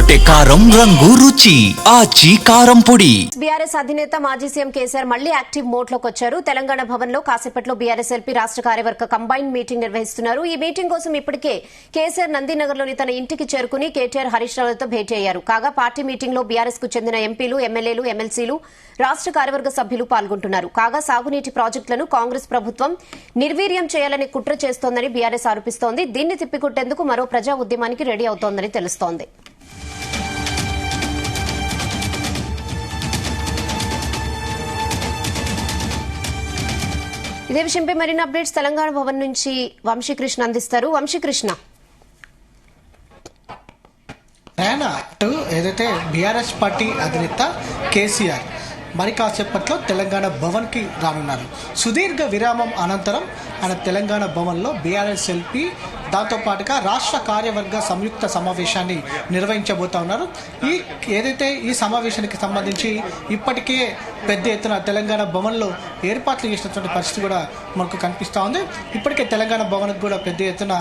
కొట్టే కారం రంగు రుచి ఆచి కారం పొడి. బీఆర్ఎస్ అధినేత మాజీ సీఎం కేసీఆర్ మళ్లీ యాక్టివ్ మోడ్ లోకి వచ్చారు. తెలంగాణ భవన్ లో కాసేపట్లో బీఆర్ఎస్ ఎల్పీ రాష్ట్ర కార్యవర్గ కంబైన్డ్ మీటింగ్ నిర్వహిస్తున్నారు. ఈ మీటింగ్ కోసం ఇప్పటికే కేసీఆర్ నందినగర్ లోని తన ఇంటికి చేరుకుని కేటీఆర్ హరీష్ రావులతో భేటీ అయ్యారు. కాగా పార్టీ మీటింగ్ లో బీఆర్ఎస్ కు చెందిన ఎంపీలు, ఎమ్మెల్యేలు, ఎమ్మెల్సీలు, రాష్ట్ర కార్యవర్గ సభ్యులు పాల్గొంటున్నారు. కాగా సాగునీటి ప్రాజెక్టులను కాంగ్రెస్ ప్రభుత్వం నిర్వీర్యం చేయాలని కుట్ర చేస్తోందని బీఆర్ఎస్ ఆరోపిస్తోంది. దీన్ని తిప్పికొట్టేందుకు మరో ప్రజా ఉద్యమానికి రెడీ అవుతోందని తెలుస్తోంది. ఇదే విషయంపై మరిన్ని అప్డేట్స్ తెలంగాణ భవన్ నుంచి వంశీకృష్ణ అందిస్తారు. వంశీకృష్ణ, ఏదైతే బీఆర్ఎస్ పార్టీ అధినేత కేసీఆర్ మరి కాసేపట్లో తెలంగాణ భవన్ కి రానున్నారు. సుదీర్ఘ విరామం అనంతరం ఆయన తెలంగాణ భవన్ లో బీఆర్ఎస్ ఎల్పీ దాంతో పాటుగా రాష్ట్ర కార్యవర్గ సంయుక్త సమావేశాన్ని నిర్వహించబోతా ఉన్నారు. ఈ సమావేశానికి సంబంధించి ఇప్పటికే పెద్ద ఎత్తున తెలంగాణ భవన్ లో ఏర్పాట్లు చేసినటువంటి పరిస్థితి కూడా మనకు కనిపిస్తా ఉంది. ఇప్పటికే తెలంగాణ భవన్ కూడా పెద్ద ఎత్తున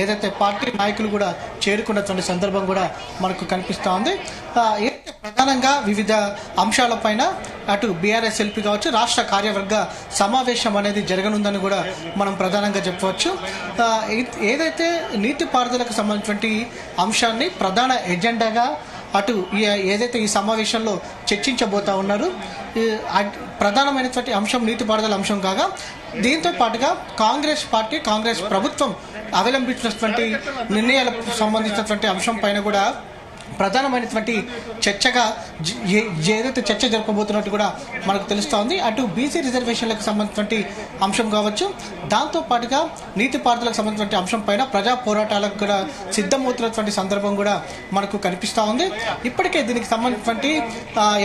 ఏదైతే పార్టీ నాయకులు కూడా చేరుకున్నటువంటి సందర్భం కూడా మనకు కనిపిస్తా ఉంది. ప్రధానంగా వివిధ అంశాలపైన అటు బీఆర్ఎస్ ఎల్పీ కావచ్చు, రాష్ట్ర కార్యవర్గ సమావేశం అనేది జరగనుందని కూడా మనం ప్రధానంగా చెప్పవచ్చు. ఏదైతే నీటిపారుదలకు సంబంధించినటువంటి అంశాన్ని ప్రధాన ఎజెండాగా అటు ఏదైతే ఈ సమావేశంలో చర్చించబోతా ఉన్నారు. ప్రధానమైనటువంటి అంశం నీటిపారుదల అంశం కాగా దీంతో పాటుగా కాంగ్రెస్ పార్టీ, కాంగ్రెస్ ప్రభుత్వం అవలంబించినటువంటి నిర్ణయాలకు సంబంధించినటువంటి అంశం పైన కూడా ప్రధానమైనటువంటి చర్చగా ఏదైతే చర్చ జరపబోతున్నట్టు కూడా మనకు తెలుస్తూ ఉంది. అటు బీసీ రిజర్వేషన్లకు సంబంధించినటువంటి అంశం కావచ్చు, దాంతో పాటుగా నీటిపారుదలకు సంబంధించిన అంశం పైన ప్రజా పోరాటాలకు కూడా సిద్ధమవుతున్నటువంటి సందర్భం కూడా మనకు కనిపిస్తూ ఉంది. ఇప్పటికే దీనికి సంబంధించినటువంటి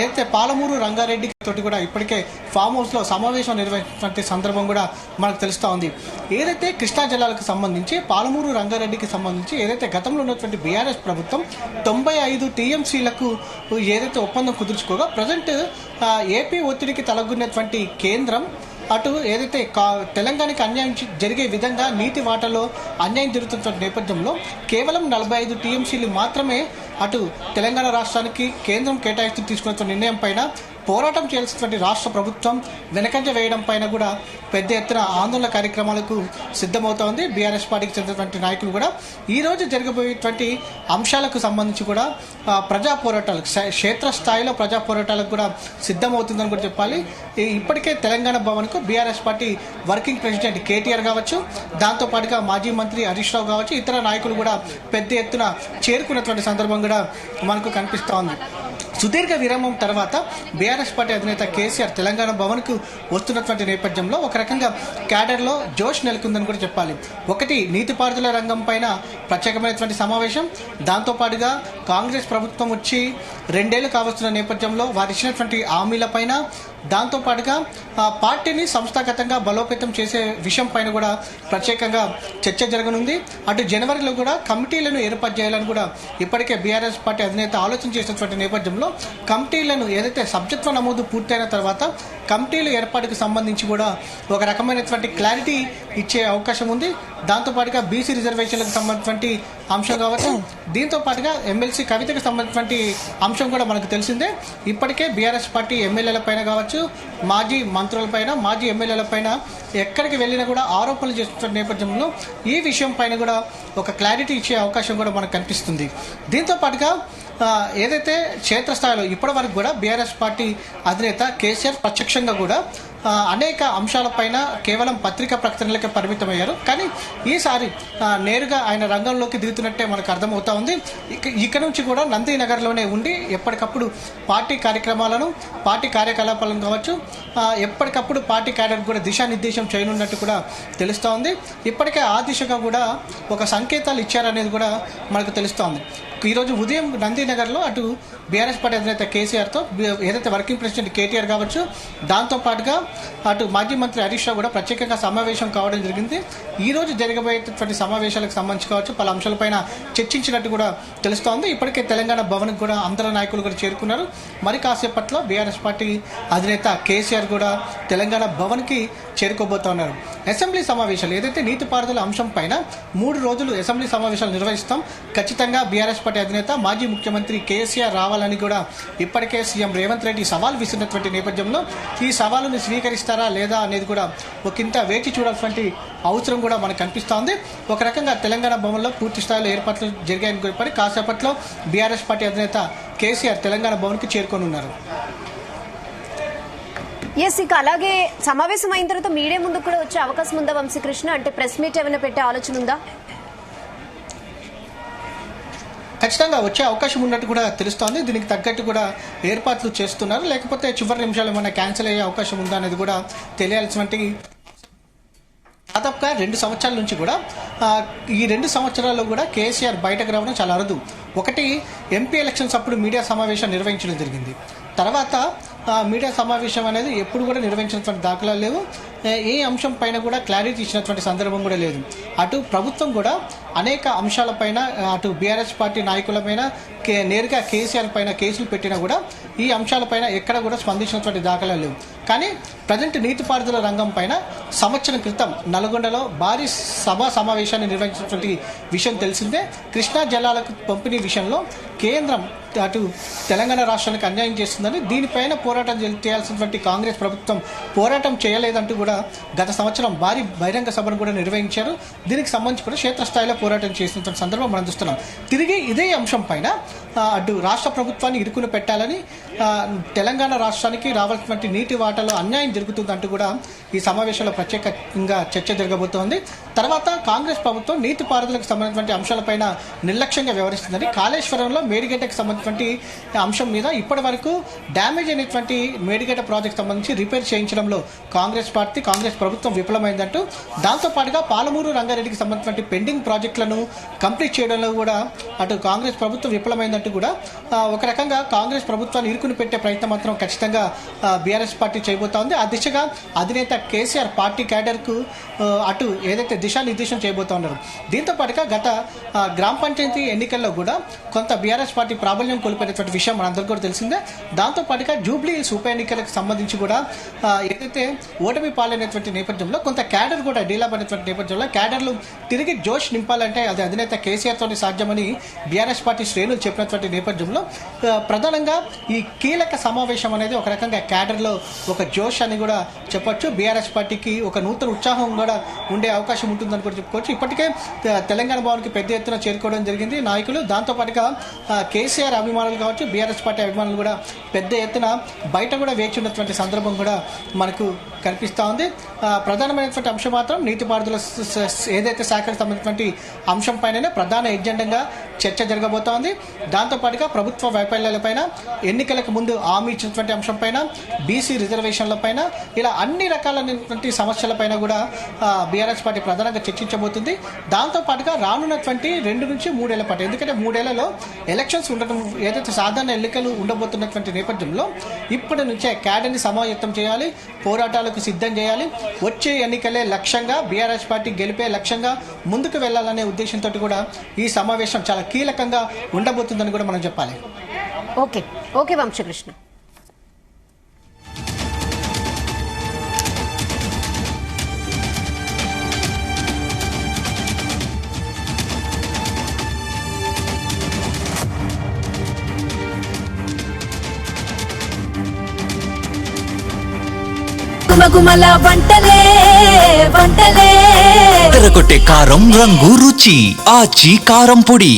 ఏదైతే పాలమూరు రంగారెడ్డి తోటి కూడా ఇప్పటికే ఫామ్ హౌస్ లో సమావేశం నిర్వహించినటువంటి సందర్భం కూడా మనకు తెలుస్తూ ఉంది. ఏదైతే కృష్ణా జలాలకు సంబంధించి పాలమూరు రంగారెడ్డికి సంబంధించి ఏదైతే గతంలో ఉన్నటువంటి బీఆర్ఎస్ ప్రభుత్వం 95 టీఎంసీలకు ఏదైతే ఒప్పందం కుదుర్చుకోగా ప్రజెంట్ ఏపీ ఒత్తిడికి తలగున్నటువంటి కేంద్రం అటు ఏదైతే తెలంగాణకి అన్యాయం జరిగే విధంగా నీటి వాటాలో అన్యాయం జరుగుతున్న నేపథ్యంలో కేవలం 45 టీఎంసీలు మాత్రమే అటు తెలంగాణ రాష్ట్రానికి కేంద్రం కేటాయిస్తూ తీసుకున్న నిర్ణయం పైన పోరాటం చేయాల్సినటువంటి రాష్ట్ర ప్రభుత్వం వెనకంజ వేయడం పైన కూడా పెద్ద ఎత్తున ఆందోళన కార్యక్రమాలకు సిద్ధమవుతోంది. బీఆర్ఎస్ పార్టీకి చెందినటువంటి నాయకులు కూడా ఈ రోజు జరగబోయేటువంటి అంశాలకు సంబంధించి కూడా ప్రజా పోరాటాలకు క్షేత్రస్థాయిలో ప్రజా పోరాటాలకు కూడా సిద్ధమవుతుందని కూడా చెప్పాలి. ఇప్పటికే తెలంగాణ భవన్కు BRS party working president KTR కావచ్చు, దాంతో పాటుగా మాజీ మంత్రి హరీష్ రావు కావచ్చు, ఇతర నాయకులు కూడా పెద్ద ఎత్తున చేరుకున్నటువంటి సందర్భం కూడా మనకు కనిపిస్తోంది. సుదీర్ఘ విరామం తర్వాత బీఆర్ఎస్ పార్టీ అధినేత కేసీఆర్ తెలంగాణ భవన్ కు వస్తున్నటువంటి నేపథ్యంలో ఒక రకంగా క్యాడర్ లో జోష్ నెలకొందని కూడా చెప్పాలి. ఒకటి నీటిపారుదల రంగం పైన ప్రత్యేకమైనటువంటి సమావేశం, దాంతో పాటుగా కాంగ్రెస్ ప్రభుత్వం వచ్చి 2 ఏళ్లు కావస్తున్న నేపథ్యంలో వారు ఇచ్చినటువంటి హామీల పైన, దాంతో పాటుగా పార్టీని సంస్థాగతంగా బలోపేతం చేసే విషయం పైన కూడా ప్రత్యేకంగా చర్చ జరగనుంది. అటు జనవరిలో కూడా కమిటీలను ఏర్పాటు చేయాలని కూడా ఇప్పటికే బీఆర్ఎస్ పార్టీ అధినేత ఆలోచన చేసినటువంటి నేపథ్యంలో కమిటీలను ఏదైతే సభ్యత్వ నమోదు పూర్తయిన తర్వాత కమిటీల ఏర్పాటుకు సంబంధించి కూడా ఒక రకమైనటువంటి క్లారిటీ ఇచ్చే అవకాశం ఉంది. దాంతో పాటుగా బీసీ రిజర్వేషన్లకు సంబంధించినటువంటి అంశం కావచ్చు, దీంతో పాటుగా ఎమ్మెల్సీ కవితకు సంబంధించినటువంటి అంశం కూడా మనకు తెలిసిందే. ఇప్పటికే బీఆర్ఎస్ పార్టీ ఎమ్మెల్యేల పైన కావచ్చు, మాజీ మంత్రులపైన, మాజీ ఎమ్మెల్యేలపైన ఎక్కడికి వెళ్ళినా కూడా ఆరోపణలు చేస్తున్న నేపథ్యంలో ఈ విషయం పైన కూడా ఒక క్లారిటీ ఇచ్చే అవకాశం కూడా మనకు కనిపిస్తుంది. దీంతో పాటుగా ఏదైతే క్షేత్రస్థాయిలో ఇప్పటి వరకు కూడా బీఆర్ఎస్ పార్టీ అధినేత కేసీఆర్ ప్రత్యక్షంగా కూడా అనేక అంశాలపైన కేవలం పత్రికా ప్రకటనలకే పరిమితమయ్యారు. కానీ ఈసారి నేరుగా ఆయన రంగంలోకి దిగుతున్నట్టే మనకు అర్థమవుతా ఉంది. ఇక్కడ నుంచి కూడా నందినగర్లోనే ఉండి ఎప్పటికప్పుడు పార్టీ కార్యక్రమాలను, పార్టీ కార్యకలాపాలను కావచ్చు, ఎప్పటికప్పుడు పార్టీ క్యాడర్ కూడా దిశానిర్దేశం చేయనున్నట్టు కూడా తెలుస్తూ ఉంది. ఇప్పటికే ఆ దిశగా కూడా ఒక సంకేతాలు ఇచ్చారనేది కూడా మనకు తెలుస్తోంది. ఈరోజు ఉదయం నందినగర్లో అటు బీఆర్ఎస్ పార్టీ అధినేత కేసీఆర్తో ఏదైతే వర్కింగ్ ప్రెసిడెంట్ కేటీఆర్ కావచ్చు, దాంతో పాటుగా అటు మాజీ మంత్రి హరీష్ రావు కూడా ప్రత్యేకంగా సమావేశం కావడం జరిగింది. ఈ రోజు జరగబోయేటటువంటి సమావేశాలకు సంబంధించి కావచ్చు పలు అంశాలపైన చర్చించినట్టు కూడా తెలుస్తోంది. ఇప్పటికే తెలంగాణ భవన్ కూడా అందరు నాయకులు కూడా చేరుకున్నారు. మరి కాసేపట్లో బీఆర్ఎస్ పార్టీ అధినేత కేసీఆర్ కూడా తెలంగాణ భవన్కి చేరుకోబోతున్నారు. అసెంబ్లీ సమావేశాలు ఏదైతే నీటిపారుదల అంశం పైన 3 రోజులు అసెంబ్లీ సమావేశాలు నిర్వహిస్తాం, ఖచ్చితంగా బీఆర్ఎస్ పార్టీ అధినేత మాజీ ముఖ్యమంత్రి కేసీఆర్ రావాలని కూడా ఇప్పటికే సీఎం రేవంత్ రెడ్డి సవాల్ విసిరినటువంటి నేపథ్యంలో ఈ సవాలును స్వీకరిస్తారా లేదా అనేది కూడా ఒకంత వేచి చూడాల్సినటువంటి అవసరం కూడా మనకు కనిపిస్తోంది. ఒక రకంగా తెలంగాణ భవన్లో పూర్తి స్థాయిలో ఏర్పాట్లు జరిగాయని చెప్పి కాసేపట్లో బీఆర్ఎస్ పార్టీ అధినేత కేసీఆర్ తెలంగాణ భవన్కి చేరుకొని ఉన్నారు. ఇక అలాగే సమావేశం అయిన తర్వాత మీడియా ముందుకు కూడా వచ్చే అవకాశం ఉందా వంశీకృష్ణ? అంటే ప్రెస్ మీట్ ఏమైనా పెట్టే ఆలోచన ఉందా? ఖచ్చితంగా వచ్చే అవకాశం ఉన్నట్టు కూడా తెలుస్తోంది. దీనికి తగ్గట్టు కూడా ఏర్పాట్లు చేస్తున్నారు. లేకపోతే చివరి నిమిషాలు ఏమైనా క్యాన్సిల్ అయ్యే అవకాశం ఉందా అనేది కూడా తెలియాల్సినటువంటి దాదాపుగా 2 సంవత్సరాల నుంచి కూడా ఈ 2 సంవత్సరాల్లో కూడా కేసీఆర్ బయటకు రావడం చాలా అరుదు. ఒకటి ఎంపీ ఎలక్షన్స్ అప్పుడు మీడియా సమావేశం నిర్వహించడం జరిగింది. తర్వాత మీడియా సమావేశం అనేది ఎప్పుడు కూడా నిర్వహించినటువంటి దాఖలాలు లేవు. ఏ అంశం పైన కూడా క్లారిటీ ఇచ్చినటువంటి సందర్భం కూడా లేదు. అటు ప్రభుత్వం కూడా అనేక అంశాలపైన అటు బీఆర్ఎస్ పార్టీ నాయకులపైన నేరుగా కేసీఆర్ పైన కేసులు పెట్టినా కూడా ఈ అంశాలపైన ఎక్కడ కూడా స్పందించినటువంటి దాఖలాలు లేవు. కానీ ప్రజెంట్ నీటిపారుదల రంగం పైన సంవత్సరం క్రితం నల్గొండలో భారీ సమావేశాన్ని నిర్వహించినటువంటి విషయం తెలిసిందే. కృష్ణా జలాలకు పంపిణీ విషయంలో కేంద్రం అటు తెలంగాణ రాష్ట్రానికి అన్యాయం చేస్తుందని దీనిపైన పోరాటం చేయాల్సినటువంటి కాంగ్రెస్ ప్రభుత్వం పోరాటం చేయలేదంటూ కూడా గత సంవత్సరం భారీ బహిరంగ సభను కూడా నిర్వహించారు. దీనికి సంబంధించి కూడా క్షేత్రస్థాయిలో పోరాటం చేసినటువంటి సందర్భం మనం చూస్తున్నాం. తిరిగి ఇదే అంశం పైన అటు రాష్ట్ర ప్రభుత్వాన్ని ఇరుకుని పెట్టాలని తెలంగాణ రాష్ట్రానికి రావాల్సినటువంటి నీటి వాటాలో అన్యాయం జరుగుతుందంటూ కూడా ఈ సమావేశంలో ప్రత్యేకంగా చర్చ జరగబోతోంది. తర్వాత కాంగ్రెస్ ప్రభుత్వం నీటిపారుదలకు సంబంధించినటువంటి అంశాలపైన నిర్లక్ష్యంగా వ్యవహరిస్తుందని కాళేశ్వరంలో మేడిగడ్డకు సంబంధించినటువంటి అంశం మీద ఇప్పటి వరకు డ్యామేజ్ అయినటువంటి మేడిగడ్డ ప్రాజెక్ట్ సంబంధించి రిపేర్ చేయించడంలో కాంగ్రెస్ ప్రభుత్వం విఫలమైందంటూ దాంతోపాటుగా పాలమూరు రంగారెడ్డికి సంబంధించిన పెండింగ్ ప్రాజెక్టులను కంప్లీట్ చేయడంలో కూడా అటు కాంగ్రెస్ ప్రభుత్వం విఫలమైందంటూ కూడా ఒక రకంగా కాంగ్రెస్ ప్రభుత్వాన్ని ఇరుకుని పెట్టే ప్రయత్నం మాత్రం ఖచ్చితంగా బీఆర్ఎస్ పార్టీ చేయబోతోంది. ఆ దిశగా అధినేత కేసీఆర్ పార్టీ క్యాడర్కు అటు ఏదైతే దిశానిర్దేశం చేయబోతా ఉన్నారు. దీంతో పాటుగా గత గ్రామ పంచాయతీ ఎన్నికల్లో కూడా కొంత బీఆర్ఎస్ పార్టీ ప్రాబల్యం కోల్పోయినటువంటి విషయం మనందరికీ కూడా తెలిసిందే. దాంతో పాటుగా జూబ్లీ హిల్స్ ఉప ఎన్నికలకు సంబంధించి కూడా ఏదైతే ఓటమి పాలైనటువంటి నేపథ్యంలో కొంత క్యాడర్ కూడా డీలాప్ అయినటువంటి నేపథ్యంలో క్యాడర్లు తిరిగి జోష్ నింపాలంటే అది అధినేత కేసీఆర్తోనే సాధ్యమని బీఆర్ఎస్ పార్టీ శ్రేణులు చెప్పినటువంటి నేపథ్యంలో ప్రధానంగా ఈ కీలక సమావేశం అనేది ఒక రకంగా క్యాడర్లో ఒక జోష్ అని కూడా చెప్పొచ్చు. బీఆర్ఎస్ పార్టీకి ఒక నూతన ఉత్సాహం కూడా ఉండే అవకాశం ఉంటుందని కూడా చెప్పుకోవచ్చు. ఇప్పటికే తెలంగాణ భవన్కి పెద్ద ఎత్తున చేరుకోవడం జరిగింది నాయకులు. దాంతోపాటుగా కేసీఆర్ అభిమానులు కావచ్చు, బీఆర్ఎస్ పార్టీ అభిమానులు కూడా పెద్ద ఎత్తున బయట కూడా వేచి ఉన్నటువంటి సందర్భం కూడా మనకు కనిపిస్తూ ఉంది. ప్రధానమైనటువంటి అంశం మాత్రం నీటిపారుదల ఏదైతే శాఖకు సంబంధించినటువంటి అంశం పైన ప్రధాన ఎజెండాగా చర్చ జరగబోతోంది. దాంతోపాటుగా ప్రభుత్వ వైఫల్యాలపైన, ఎన్నికలకు ముందు హామీ ఇచ్చినటువంటి అంశంపైన, బీసీ రిజర్వేషన్లపైన, ఇలా అన్ని రకాలైనటువంటి సమస్యలపైన కూడా బీఆర్ఎస్ పార్టీ ప్రధానంగా చర్చించబోతుంది. దాంతోపాటుగా రానున్నటువంటి 2 నుంచి 3 ఏళ్ల పాటు, ఎందుకంటే 3 ఏళ్లలో ఎలక్షన్స్ ఉండటం ఏదైతే సాధారణ ఎన్నికలు ఉండబోతున్నటువంటి నేపథ్యంలో ఇప్పటి నుంచే క్యాడర్ని సమాయత్తం చేయాలి, పోరాటాలకు సిద్ధం చేయాలి. వచ్చే ఎన్నికలే లక్ష్యంగా బీఆర్ఎస్ పార్టీ గెలిపే లక్ష్యంగా ముందుకు వెళ్లాలనే ఉద్దేశంతో కూడా ఈ సమావేశం చాలా కీలకంగా ఉండబోతుందని కూడా మనం చెప్పాలి. ఓకే వంశకృష్ణ. గుమగుమల వంటలే తెరకొట్టే కారం రంగు రుచి ఆచి కారం పొడి.